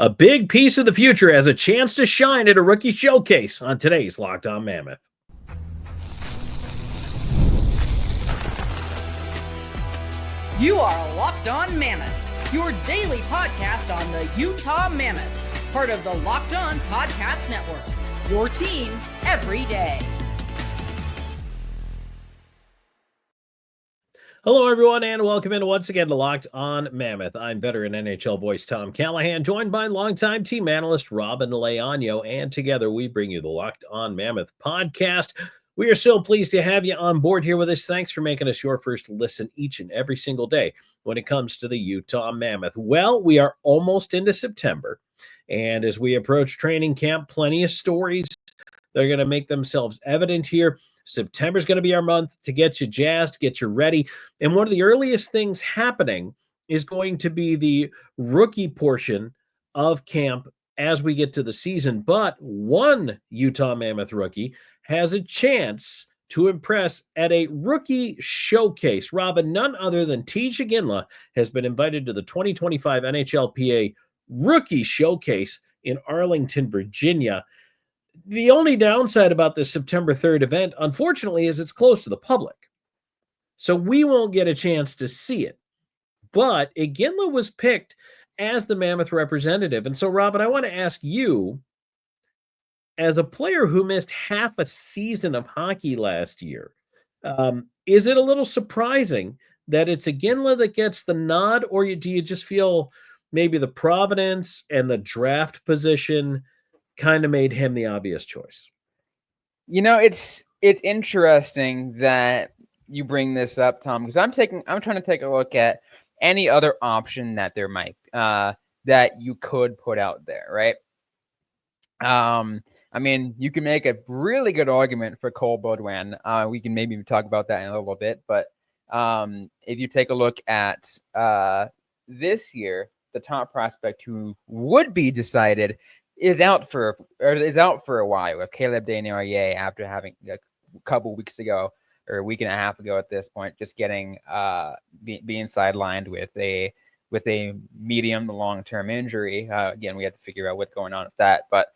A big piece of the future has a chance to shine at a rookie showcase on today's Locked On Mammoth. You are Locked On Mammoth, your daily podcast on the Utah Mammoth, part of the Locked On Podcast Network, your team every day. Hello, everyone, and welcome in once again to Locked On Mammoth. I'm veteran NHL voice Tom Callahan, joined by longtime team analyst Robin Leaño, and together we bring you the Locked On Mammoth podcast. We are so pleased to have you on board here with us. Thanks for making us your first listen each and every single day when it comes to the Utah Mammoth. Well, we are almost into September, and as we approach training camp, plenty of stories that are going to make themselves evident here. September is going to be our month to get you jazzed, get you ready. And one of the earliest things happening is going to be the rookie portion of camp as we get to the season. But one Utah Mammoth rookie has a chance to impress at a rookie showcase. Robin, none other than Tij Iginla has been invited to the 2025 NHLPA Rookie Showcase in Arlington, Virginia. The only downside about this September 3rd event, unfortunately, is it's closed to the public. So we won't get a chance to see it. But Iginla was picked as the Mammoth representative. And so, Robin, I want to ask you, as a player who missed half a season of hockey last year, is it a little surprising that it's Iginla that gets the nod, or do you just feel maybe the provenance and the draft position kind of made him the obvious choice? You know, it's interesting that you bring this up, Tom, because I'm trying to take a look at any other option that there might that you could put out there, right? I mean, you can make a really good argument for Cole Baudouin. We can maybe talk about that in a little bit, but if you take a look at this year, the top prospect who would be decided is out for a while with Caleb Desnoyers after having a couple weeks ago or a week and a half ago at this point, just getting being sidelined with a medium to long term injury. Again, we have to figure out what's going on with that. But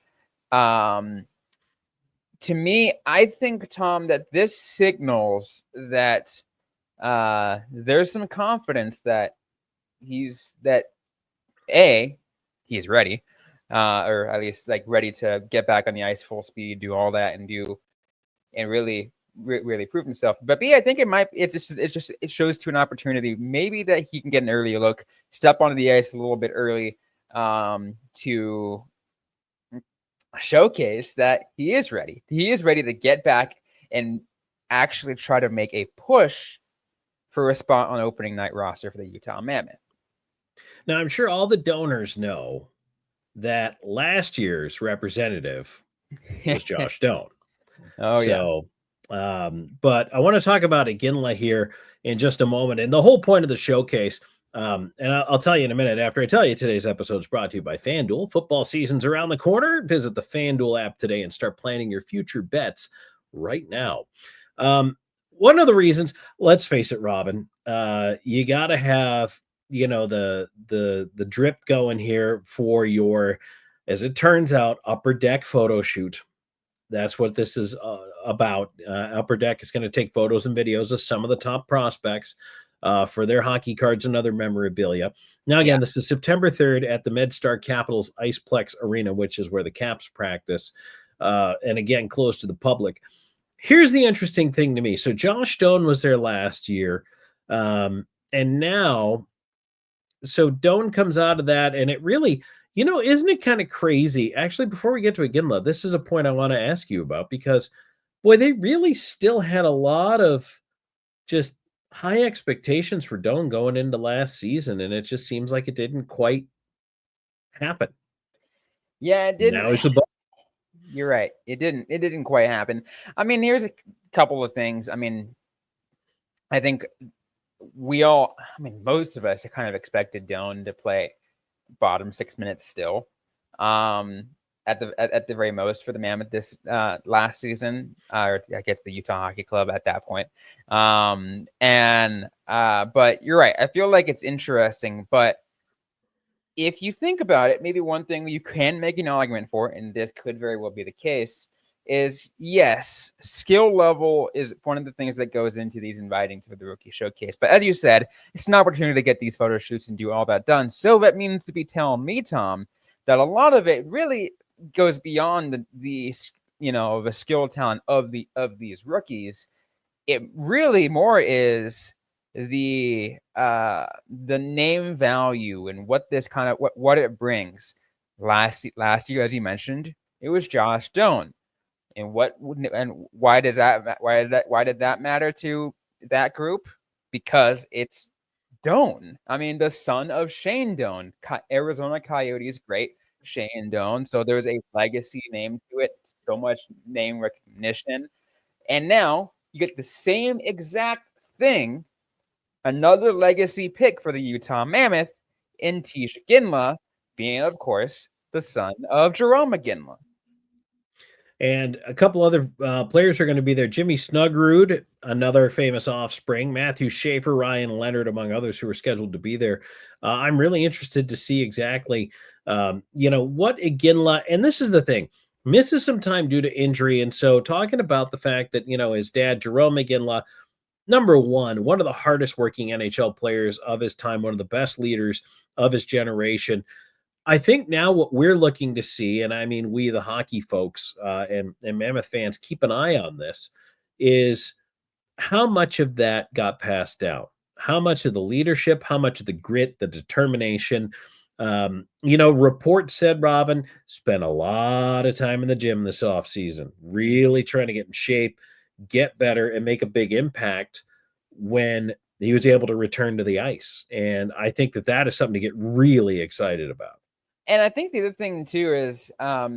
to me, I think, Tom, that this signals that there's some confidence that he's ready. Or at least like ready to get back on the ice full speed, do all that, and really prove himself. But B, I think it shows to an opportunity maybe that he can get an early look, step onto the ice a little bit early, to showcase that he is ready. He is ready to get back and actually try to make a push for a spot on opening night roster for the Utah Mammoth. Now, I'm sure all the donors know that last year's representative was Josh Doan. But I want to talk about Iginla here in just a moment. And the whole point of the showcase, and I'll tell you in a minute after I tell you today's episode is brought to you by FanDuel. Football season's around the corner. Visit the FanDuel app today and start planning your future bets right now. One of the reasons, let's face it, Robin, you got to have the drip going here for your, as it turns out, upper deck photo shoot. That's what this is about. Upper Deck is going to take photos and videos of some of the top prospects for their hockey cards and other memorabilia. Now, again, This is September 3rd at the MedStar Capitals Iceplex Arena, which is where the Caps practice, and again, closed to the public. Here's the interesting thing to me. So Josh Doan was there last year, and now, so Doan comes out of that, and it really, isn't it kind of crazy? Actually, before we get to Iginla, this is a point I want to ask you about, because, boy, they really still had a lot of just high expectations for Doan going into last season, and it just seems like it didn't quite happen. Yeah, it didn't. Now it's a You're right. It didn't quite happen. I mean, here's a couple of things. I mean, I think most of us kind of expected Doan to play bottom 6 minutes still, at the very most for the Mammoth this last season, or I guess the Utah Hockey Club at that point. But you're right. I feel like it's interesting, but if you think about it, maybe one thing you can make an argument for, and this could very well be the case, is yes, skill level is one of the things that goes into these inviting to the rookie showcase. But as you said, it's an opportunity to get these photo shoots and do all that done. So that means to be telling me, Tom, that a lot of it really goes beyond the skill talent of these rookies. It really more is the name value and what this kind of what it brings. Last year, as you mentioned, it was Josh Doan. And why did that matter to that group? Because it's Doan. I mean, the son of Shane Doan, Arizona Coyotes great Shane Doan. So there's a legacy name to it, so much name recognition. And now you get the same exact thing, another legacy pick for the Utah Mammoth in Tij Iginla, being, of course, the son of Jerome Iginla. And a couple other players are going to be there. Jimmy Snuggerud, another famous offspring. Matthew Schaefer, Ryan Leonard, among others who are scheduled to be there. I'm really interested to see exactly, what Iginla, and this is the thing, misses some time due to injury. And so talking about the fact that, his dad, Jerome Iginla, number one of the hardest working NHL players of his time, one of the best leaders of his generation. I think now what we're looking to see, and I mean, we, the hockey folks and Mammoth fans, keep an eye on this, is how much of that got passed down, how much of the leadership, how much of the grit, the determination. Reports said Robin spent a lot of time in the gym this offseason, really trying to get in shape, get better, and make a big impact when he was able to return to the ice. And I think that is something to get really excited about. And I think the other thing too is, we're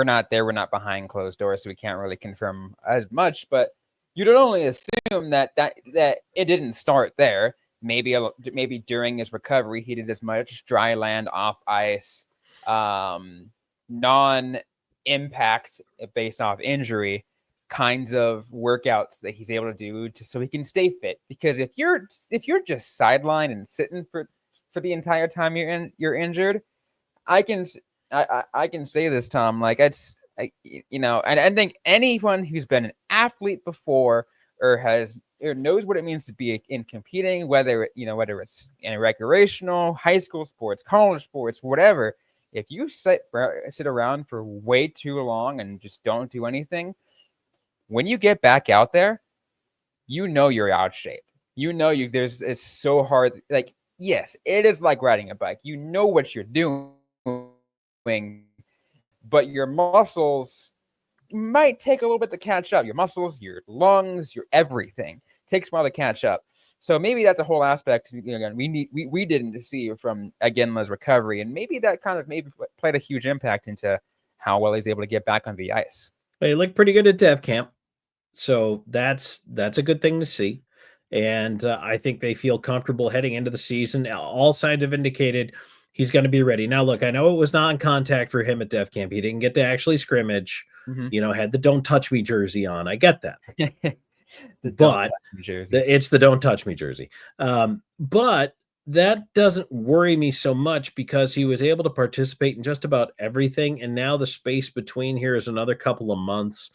not there. We're not behind closed doors, so we can't really confirm as much. But you'd only assume that it didn't start there. Maybe during his recovery, he did as much dry land, off ice, non-impact based off injury kinds of workouts that he's able to do so he can stay fit. Because if you're just sidelined and sitting for the entire time you're injured, I can say this, Tom, like and I think anyone who's been an athlete before or knows what it means to be in competing, whether it's in a recreational, high school sports, college sports, whatever, if you sit around for way too long and just don't do anything, when you get back out there, you're out of shape. It's so hard. Like, yes, it is like riding a bike. You know what you're doing, but your muscles might take a little bit to catch up. Your muscles, your lungs, your everything takes a while to catch up. So maybe that's a whole aspect we didn't see from Iginla's recovery, and maybe that kind of played a huge impact into how well he's able to get back on the ice. He looked pretty good at Dev Camp, so that's a good thing to see. And I think they feel comfortable heading into the season. All signs have indicated he's going to be ready. Now, look, I know it was non-contact for him at Dev Camp. He didn't get to actually scrimmage. Mm-hmm. Had the "Don't Touch Me" jersey on. I get that. But it's the "Don't Touch Me" jersey. But that doesn't worry me so much because he was able to participate in just about everything. And now the space between here is another couple of months.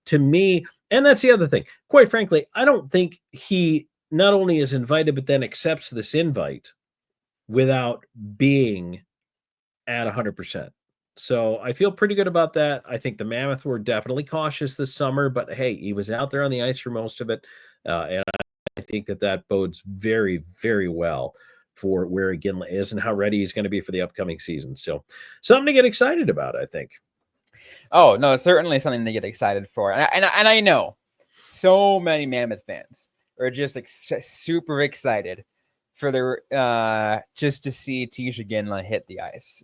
To me, and that's the other thing, quite frankly, I don't think he not only is invited, but then accepts this invite without being at 100%. So I feel pretty good about that. I think the Mammoth were definitely cautious this summer, but hey, he was out there on the ice for most of it. And I think that bodes very, very well for where Iginla is and how ready he's going to be for the upcoming season. So something to get excited about, I think. Oh, no, certainly something to get excited for. And I know so many Mammoth fans are just super excited for their just to see Tij Iginla hit the ice.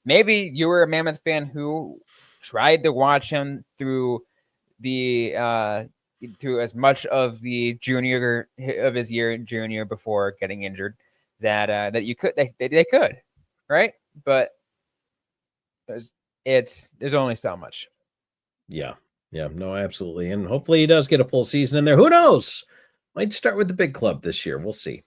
Maybe you were a Mammoth fan who tried to watch him through as much of the junior of his year in junior before getting injured that they could, right? But there's only so much. Yeah, no, absolutely. And hopefully he does get a full season in there. Who knows? Might start with the big club this year. We'll see.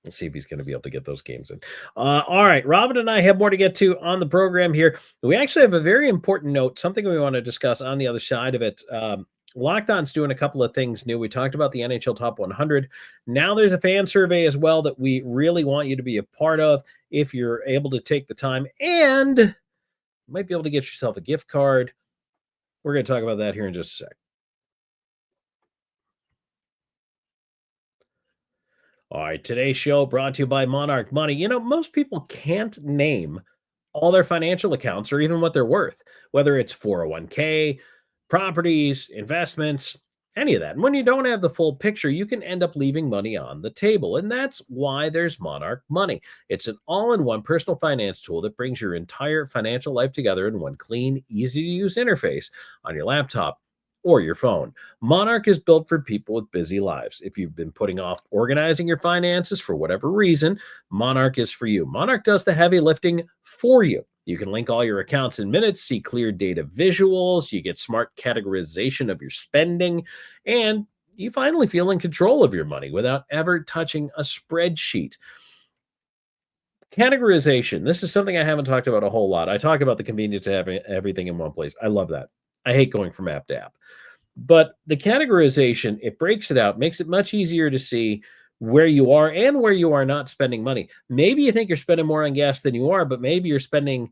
Let's see if he's going to be able to get those games in. All right, Robin and I have more to get to on the program here. We actually have a very important note, something we want to discuss on the other side of it. Locked On's doing a couple of things new. We talked about the NHL Top 100. Now there's a fan survey as well that we really want you to be a part of if you're able to take the time, and you might be able to get yourself a gift card. We're going to talk about that here in just a sec. All right, today's show brought to you by Monarch Money. You know, most people can't name all their financial accounts or even what they're worth, whether it's 401k, properties, investments, any of that. And when you don't have the full picture, you can end up leaving money on the table. And that's why there's Monarch Money. It's an all-in-one personal finance tool that brings your entire financial life together in one clean, easy-to-use interface on your laptop or your phone. Monarch is built for people with busy lives. If you've been putting off organizing your finances for whatever reason, Monarch is for you. Monarch does the heavy lifting for you. You can link all your accounts in minutes, see clear data visuals, you get smart categorization of your spending, and you finally feel in control of your money without ever touching a spreadsheet. Categorization. This is something I haven't talked about a whole lot. I talk about the convenience of having everything in one place. I love that. I hate going from app to app. But the categorization, it breaks it out, makes it much easier to see where you are and where you are not spending money. Maybe you think you're spending more on gas than you are, but maybe you're spending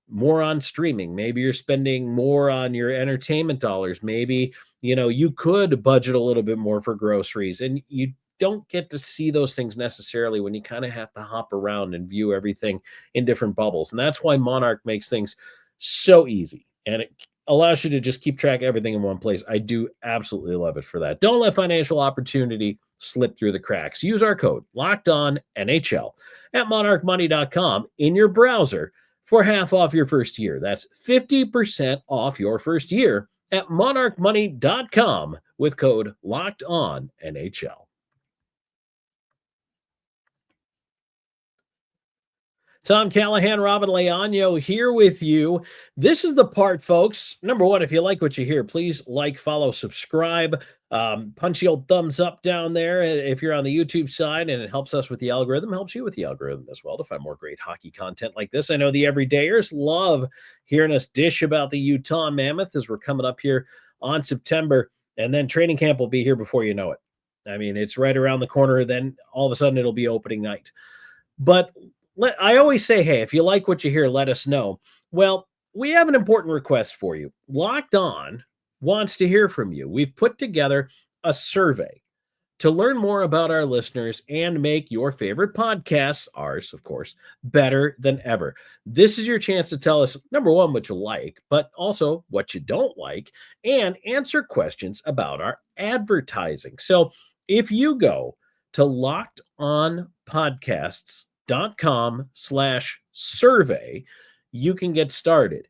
more on streaming. Maybe you're spending more on your entertainment dollars. Maybe, you could budget a little bit more for groceries, and you don't get to see those things necessarily when you kind of have to hop around and view everything in different bubbles. And that's why Monarch makes things so easy. And it allows you to just keep track of everything in one place. I do absolutely love it for that. Don't let financial opportunity slip through the cracks. Use our code LOCKEDONNHL at monarchmoney.com in your browser for half off your first year. That's 50% off your first year at monarchmoney.com with code LOCKEDONNHL. Tom Callahan, Robin Leaño here with you. This is the part, folks. Number one, if you like what you hear, please like, follow, subscribe. Punch the old thumbs up down there if you're on the YouTube side, and it helps us with the algorithm, helps you with the algorithm as well to find more great hockey content like this. I know the everydayers love hearing us dish about the Utah Mammoth as we're coming up here on September, and then training camp will be here before you know it. I mean, it's right around the corner. Then all of a sudden it'll be opening night. But I always say, hey, if you like what you hear, let us know. Well, we have an important request for you. Locked On wants to hear from you. We've put together a survey to learn more about our listeners and make your favorite podcasts, ours, of course, better than ever. This is your chance to tell us, number one, what you like, but also what you don't like, and answer questions about our advertising. So if you go to lockedonpodcasts.com/survey, you can get started.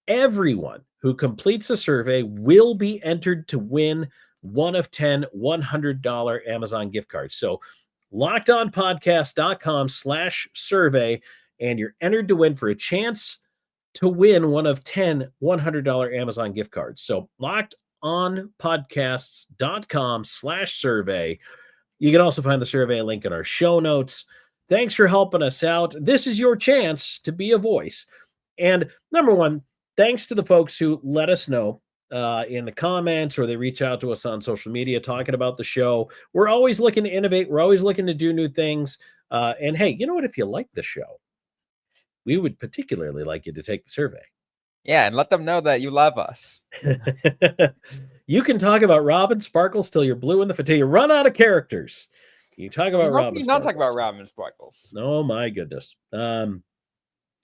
Everyone who completes a survey will be entered to win one of 10 $100 Amazon gift cards. So lockedonpodcast.com/survey, and you're entered to win for a chance to win one of 10 $100 Amazon gift cards. So lockedonpodcasts.com/survey. You can also find the survey link in our show notes. Thanks for helping us out. This is your chance to be a voice. And number one, thanks to the folks who let us know in the comments, or they reach out to us on social media talking about the show. We're always looking to innovate. We're always looking to do new things. And hey, you know what? If you like the show, we would particularly like you to take the survey. Yeah, and let them know that you love us. You can talk about Robin Sparkles till you're blue in the till you run out of characters. You talk about Robin Sparkles. Not talk about Robin Sparkles. Oh my goodness.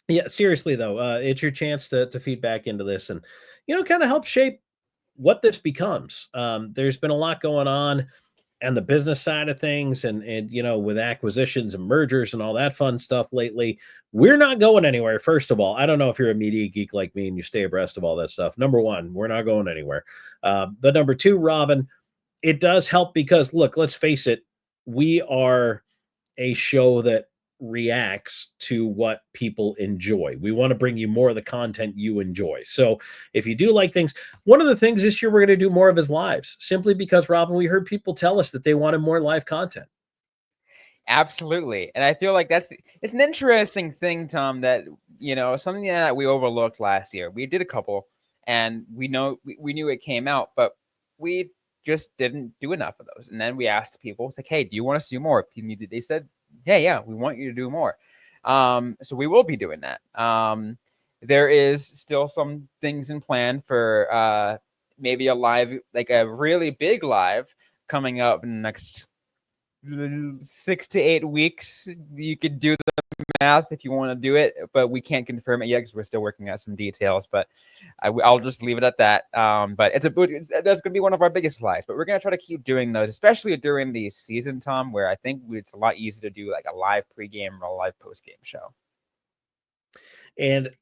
Yeah, seriously though, it's your chance to feed back into this and kind of help shape what this becomes. There's been a lot going on and the business side of things and with acquisitions and mergers and all that fun stuff lately. We're not going anywhere. First of all, I don't know if you're a media geek like me and you stay abreast of all that stuff. Number one, we're not going anywhere. But number two, Robin, it does help because look, let's face it, we are a show that reacts to what people enjoy. We want to bring you more of the content you enjoy. So if you do like things, one of the things this year we're going to do more of is lives, simply because, Robin, we heard people tell us that they wanted more live content. Absolutely. And I feel like it's an interesting thing, Tom, that, something that we overlooked last year. We did a couple and we knew it came out, but we just didn't do enough of those. And then we asked people, it's like, hey, do you want us to do more? They said, yeah, we want you to do more. So we will be doing that. There is still some things in plan for maybe a live, like a really big live coming up in the next 6 to 8 weeks. You could do the math if you want to do it, but we can't confirm it yet because we're still working out some details. But I'll just leave it at that. But that's going to be one of our biggest lives. But we're going to try to keep doing those, especially during the season, Tom, where I think it's a lot easier to do like a live pregame or a live postgame show. And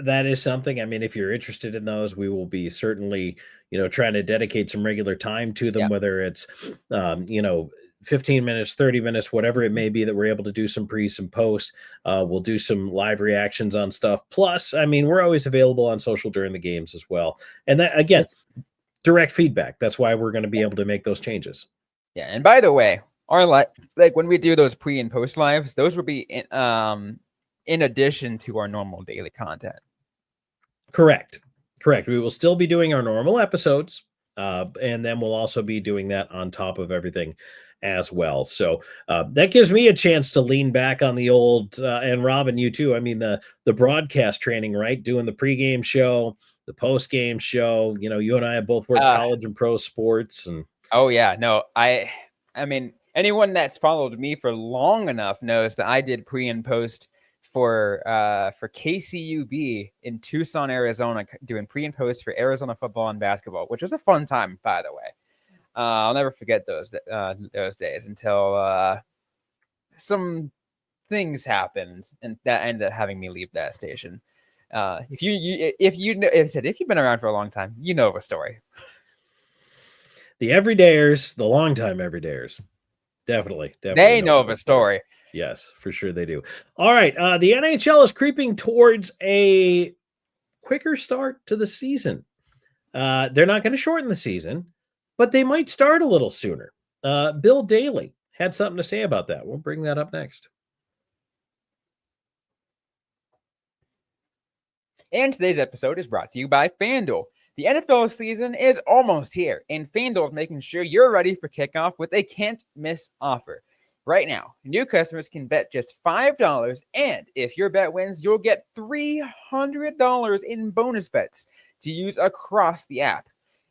that is something, I mean, if you're interested in those, we will be certainly, trying to dedicate some regular time to them, whether it's, 15 minutes, 30 minutes, whatever it may be, that we're able to do some pre, some post. We'll do some live reactions on stuff. Plus, I mean, we're always available on social during the games as well. And that, again, direct feedback. That's why we're going to be able to make those changes. Yeah. And by the way, our like when we do those pre and post lives, those will be in addition to our normal daily content. Correct. We will still be doing our normal episodes. And then we'll also be doing that on top of everything as well. So that gives me a chance to lean back on the old, and Robin, you too. I mean, the broadcast training, right? Doing the pregame show, the postgame show. You and I have both worked college and pro sports. And oh yeah, no, I mean, anyone that's followed me for long enough knows that I did pre and post for KCUB in Tucson, Arizona, doing pre and post for Arizona football and basketball, which was a fun time, by the way. I'll never forget those days until some things happened, and that ended up having me leave that station. If you've been around for a long time, you know the story. The everydayers, the longtime everydayers, definitely they know the story. Yes, for sure they do. All right, the NHL is creeping towards a quicker start to the season. They're not going to shorten the season, but they might start a little sooner. Bill Daly had something to say about that. We'll bring that up next. And today's episode is brought to you by FanDuel. The NFL season is almost here, and FanDuel is making sure you're ready for kickoff with a can't-miss offer. Right now, new customers can bet just $5, and if your bet wins, you'll get $300 in bonus bets to use across the app.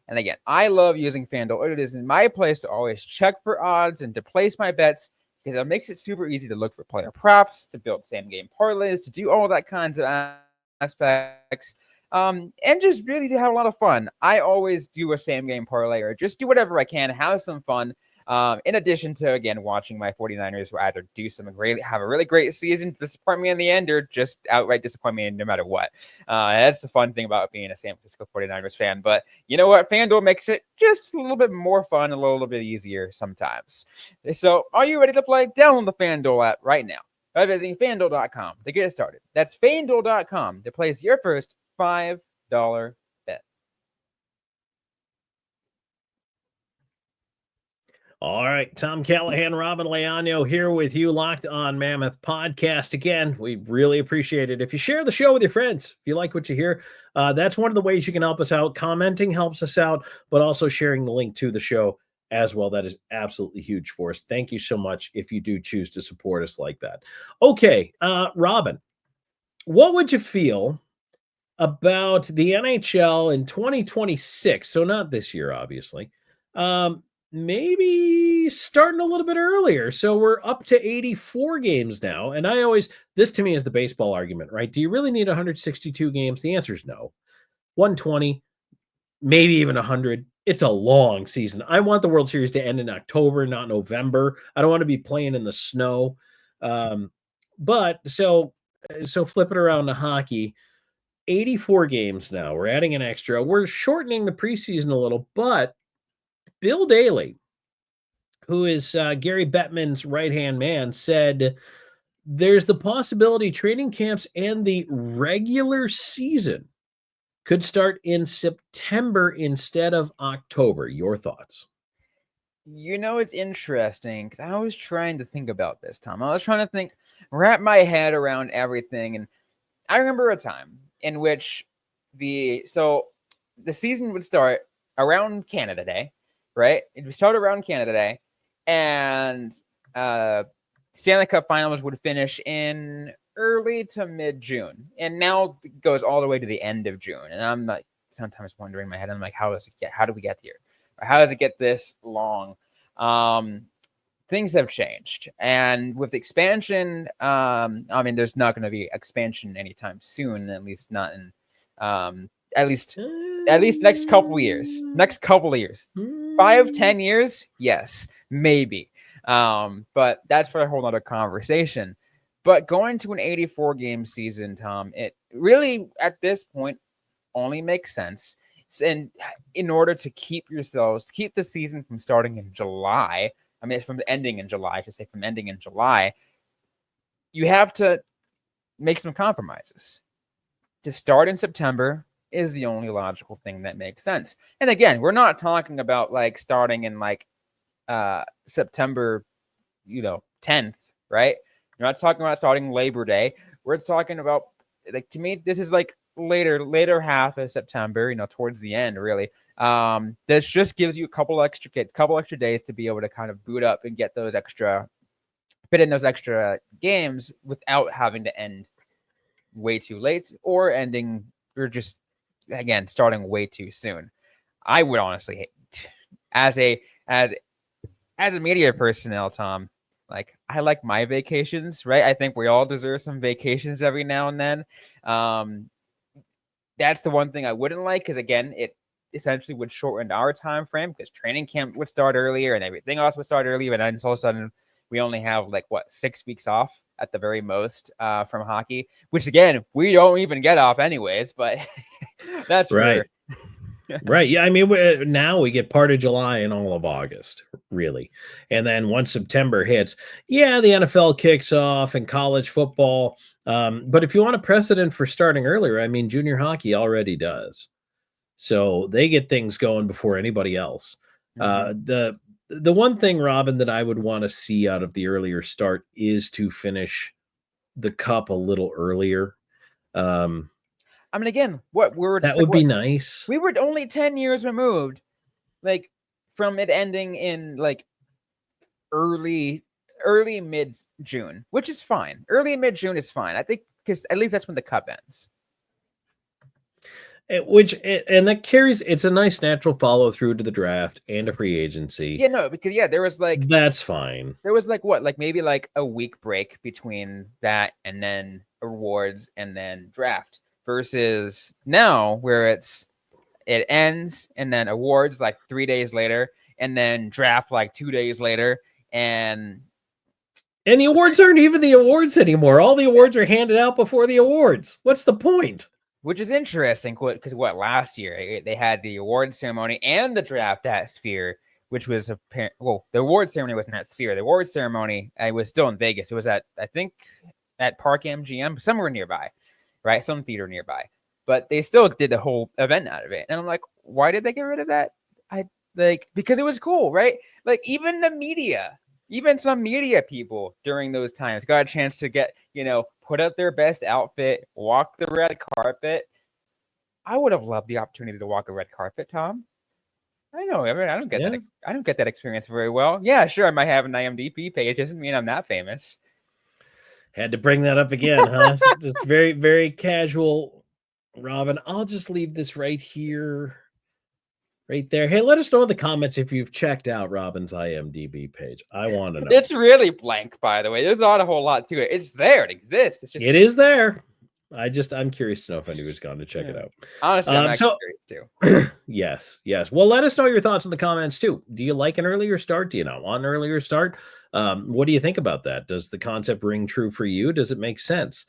And again, I love using FanDuel. It is my place to always check for odds and to place my bets because it makes it super easy to look for player props, to build same-game parlays, to do all that kinds of aspects, and just really to have a lot of fun. I always do a same-game parlay or just do whatever I can, have some fun. In addition to, again, watching my 49ers either have a really great season, disappoint me in the end, or just outright disappoint me no matter what. That's the fun thing about being a San Francisco 49ers fan. But you know what? FanDuel makes it just a little bit more fun, a little bit easier sometimes. So are you ready to play? Download the FanDuel app right now by visiting FanDuel.com to get started. That's FanDuel.com to place your first $5 bet. All right, Tom Callahan, Robin Leaño here with you, Locked on Mammoth podcast. Again, we really appreciate it if you share the show with your friends. If you like what you hear, that's one of the ways you can help us out. Commenting helps us out, but also sharing the link to the show as well. That is absolutely huge for us. Thank you so much if you do choose to support us like that. Okay, Robin, what would you feel about the NHL in 2026? So not this year, obviously. Maybe starting a little bit earlier. So we're up to 84 games now. And this to me is the baseball argument, right? Do you really need 162 games? The answer is no. 120, maybe even 100. It's a long season. I want the World Series to end in October, not November. I don't want to be playing in the snow. But so flip it around to hockey. 84 games now. We're adding an extra. We're shortening the preseason a little, but Bill Daly, who is Gary Bettman's right-hand man, said there's the possibility training camps and the regular season could start in September instead of October. Your thoughts? It's interesting because I was trying to think about this, Tom. I was trying to wrap my head around everything. And I remember a time in which the season would start around Canada Day, right? It would start around Canada Day, and Stanley Cup Finals would finish in early to mid-June, and now it goes all the way to the end of June. And I'm like sometimes wondering in my head, I'm like, how do we get here? Or how does it get this long? Things have changed, and with expansion, there's not going to be expansion anytime soon, at least not in at least next couple of years. 5-10 years, yes, maybe. But that's for a whole other conversation. But going to an 84 game season, Tom, it really at this point only makes sense. And in order to keep the season from starting in July, from ending in July, I should say, from ending in July, you have to make some compromises. To start in September is the only logical thing that makes sense. And again, we're not talking about like starting in like September, 10th, right? We're not talking about starting Labor Day. We're talking about, like, to me, this is like later half of September, towards the end, really. This just gives you a couple extra days to be able to kind of boot up and fit in those extra games without having to end way too late or just again starting way too soon. I would honestly hate, as a media personnel, Tom, like, I like my vacations, right? I think we all deserve some vacations every now and then. That's the one thing I wouldn't like, because again, it essentially would shorten our time frame, because training camp would start earlier and everything else would start earlier, and then all of a sudden we only have 6 weeks off at the very most from hockey, which again, we don't even get off anyways, but that's right. Right. Yeah. Now we get part of July and all of August, really. And then once September hits, the NFL kicks off and college football. But if you want a precedent for starting earlier, junior hockey already does. So they get things going before anybody else. The one thing, Robin, that I would want to see out of the earlier start is to finish the cup a little earlier. Again, be nice. We were only 10 years removed, from it ending in early mid-June, which is fine. Early mid-June is fine, I think, because at least that's when the cup ends. And that carries, it's a nice natural follow through to the draft and a free agency. Yeah, no, because there was that's fine. There was maybe a week break between that and then awards and then draft, versus now where it ends and then awards 3 days later and then draft 2 days later, and the awards aren't even the awards anymore. All the awards are handed out before the awards. What's the point? Which is interesting, because last year they had the award ceremony and the draft at Sphere, which was apparent. Well, the award ceremony wasn't at Sphere. The award ceremony was still in Vegas. It was at Park MGM, somewhere nearby, right? Some theater nearby. But they still did a whole event out of it. And I'm like, why did they get rid of that? Because it was cool, right? Even the media, even some media people during those times got a chance to get, put up their best outfit, walk the red carpet. I would have loved the opportunity to walk a red carpet, Tom. I know. I don't get that. I don't get that experience very well. Yeah, sure. I might have an IMDb page. Doesn't mean I'm that famous. Had to bring that up again, huh? Just very, very casual, Robin. I'll just leave this right here, right there. Hey, let us know in the comments if you've checked out Robin's IMDb page. I want to know. It's really blank, by the way. There's not a whole lot to it. It's there. It exists. It's just... It is there. I'm curious to know if anyone's gone to check it out. Honestly, I'm curious too. Yes. Well, let us know your thoughts in the comments too. Do you like an earlier start? Do you not want an earlier start? What do you think about that? Does the concept ring true for you? Does it make sense?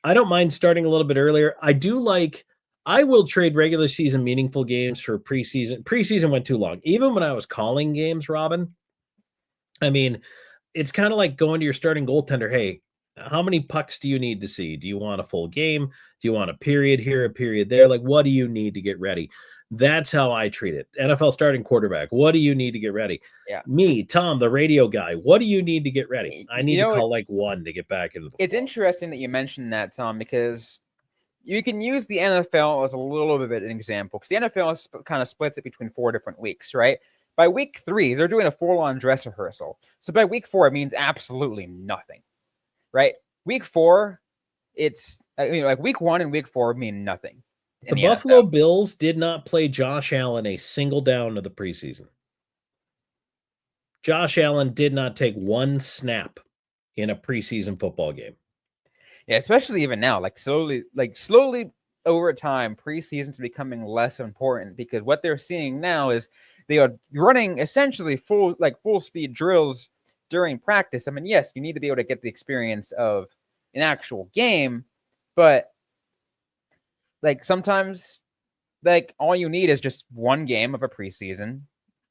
I don't mind starting a little bit earlier. I will trade regular season meaningful games for preseason. Preseason went too long. Even when I was calling games, Robin, it's kind of like going to your starting goaltender. Hey, how many pucks do you need to see? Do you want a full game? Do you want a period here, a period there? What do you need to get ready? That's how I treat it. NFL starting quarterback. What do you need to get ready? Yeah. Me, Tom, the radio guy. What do you need to get ready? I need You to know, call like one to get back into the it's flow. interesting that you mentioned that, Tom, because you can use the NFL as a little bit of an example, because the NFL kind of splits it between 4 different weeks, right? By week 3, they're doing a full-on dress rehearsal. So by week 4, it means absolutely nothing, right? Week 4, it's like week 1 and week 4 mean nothing. The Buffalo Bills did not play Josh Allen a single down of the preseason. Josh Allen did not take one snap in a preseason football game. Yeah, especially even now, like slowly over time, preseason's becoming less important, because what they're seeing now is they are running essentially full speed drills during practice. I mean, yes, you need to be able to get the experience of an actual game, but like sometimes, like all you need is just one game of a preseason,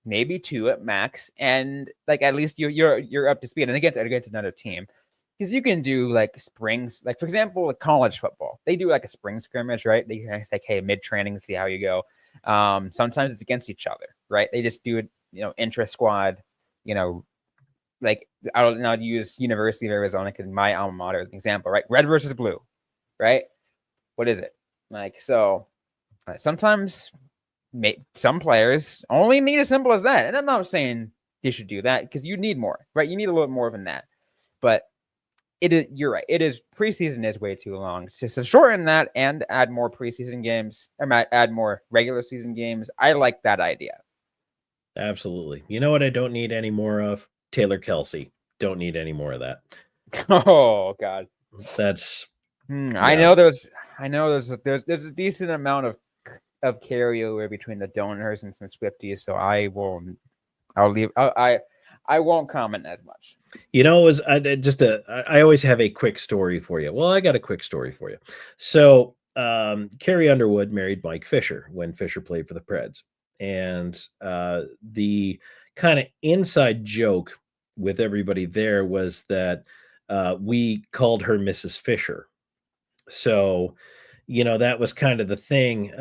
maybe 2 at max, and like at least you're up to speed. And against another team, because you can do like springs, like for example, like college football, they do like a spring scrimmage, right? They can like, hey, mid training to see how you go. Sometimes it's against each other, right? They just do it, intra squad, like I'll use University of Arizona because my alma mater as an example, right? Red versus blue, right? What is it like? So sometimes some players only need as simple as that, and I'm not saying you should do that because you need more, right? You need a little more than that, but you're right. It is preseason is way too long. Just to shorten that and add more preseason games, or add more regular season games. I like that idea. Absolutely. You know what I don't need any more of? Taylor Kelsey. Don't need any more of that. Oh God. That's I know there's a decent amount of carryover between the donors and some Swifties, so I won't comment as much. I always have a quick story for you. Well, I got a quick story for you. So Carrie Underwood married Mike Fisher when Fisher played for the Preds. And the kind of inside joke with everybody there was that we called her Mrs. Fisher. So, that was kind of the thing.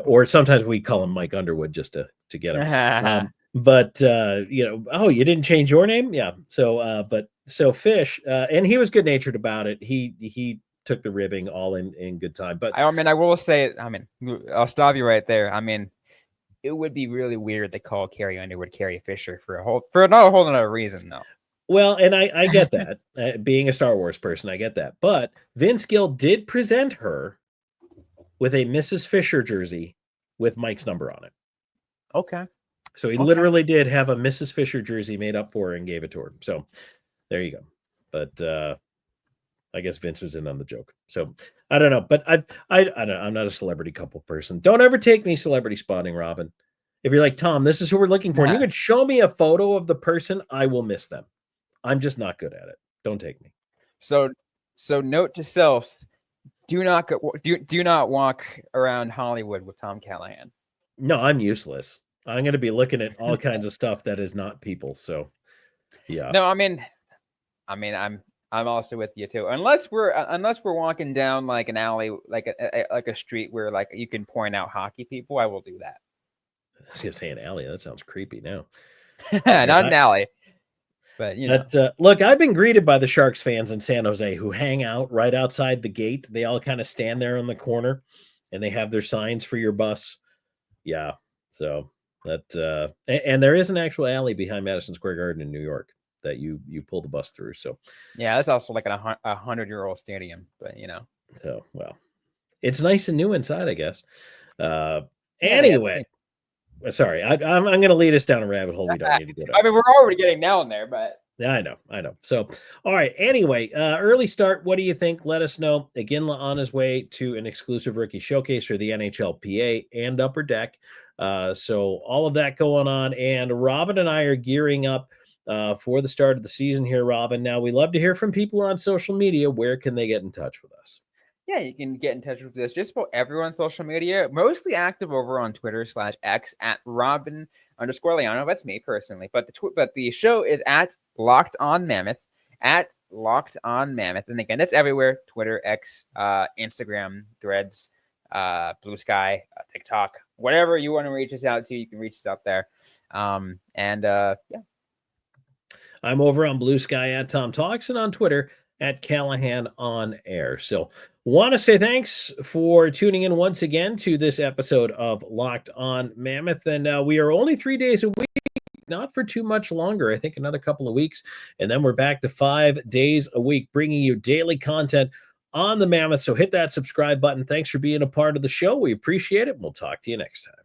Or sometimes we call him Mike Underwood just to get him. But oh, you didn't change your name? Yeah. So Fish, and he was good natured about it. He took the ribbing all in good time. But I will say, I'll stop you right there. It would be really weird to call Carrie Underwood Carrie Fisher for not a whole other reason, though. Well, and I get that. Being a Star Wars person, I get that. But Vince Gill did present her with a Mrs. Fisher jersey with Mike's number on it. Okay. So he literally did have a Mrs. Fisher jersey made up for her and gave it to her. So there you go. But I guess Vince was in on the joke. So I don't know. But I don't know. I'm not a celebrity couple person. Don't ever take me celebrity spotting, Robin. If you're like, Tom, this is who we're looking for, and you could show me a photo of the person, I will miss them. I'm just not good at it. Don't take me. So note to self: do not walk around Hollywood with Tom Callahan. No, I'm useless. I'm going to be looking at all kinds of stuff that is not people. So, yeah. No, I'm also with you too. Unless we're walking down like an alley, like a street where like you can point out hockey people, I will do that. I was going to say an alley. That sounds creepy now. Not an alley. But look, I've been greeted by the Sharks fans in San Jose who hang out right outside the gate. They all kind of stand there in the corner, and they have their signs for your bus. Yeah, so that and there is an actual alley behind Madison Square Garden in New York that you pull the bus through. So yeah, that's also like a 100-year-old stadium. But so well, it's nice and new inside, I guess. Anyway. Sorry, I'm going to lead us down a rabbit hole we don't need to go down. We're already getting down there, but yeah, I know. So, all right. Anyway, early start. What do you think? Let us know. Iginla on his way to an exclusive rookie showcase for the NHLPA and Upper Deck. So all of that going on, and Robin and I are gearing up for the start of the season here. Robin, now we love to hear from people on social media. Where can they get in touch with us? Yeah, you can get in touch with us just about everyone on social media. Mostly active over on Twitter/X at Robin_Leaño. That's me personally. But the show is at Locked On Mammoth. At Locked On Mammoth. And again, that's everywhere. Twitter, X, Instagram, Threads, Blue Sky, TikTok, whatever you want to reach us out to, you can reach us out there. Yeah. I'm over on Blue Sky at Tom Talks and on Twitter at Callahan on Air. So want to say thanks for tuning in once again to this episode of Locked on Mammoth. And we are only 3 days a week, not for too much longer. I think another couple of weeks. And then we're back to 5 days a week, bringing you daily content on the Mammoth. So hit that subscribe button. Thanks for being a part of the show. We appreciate it. We'll talk to you next time.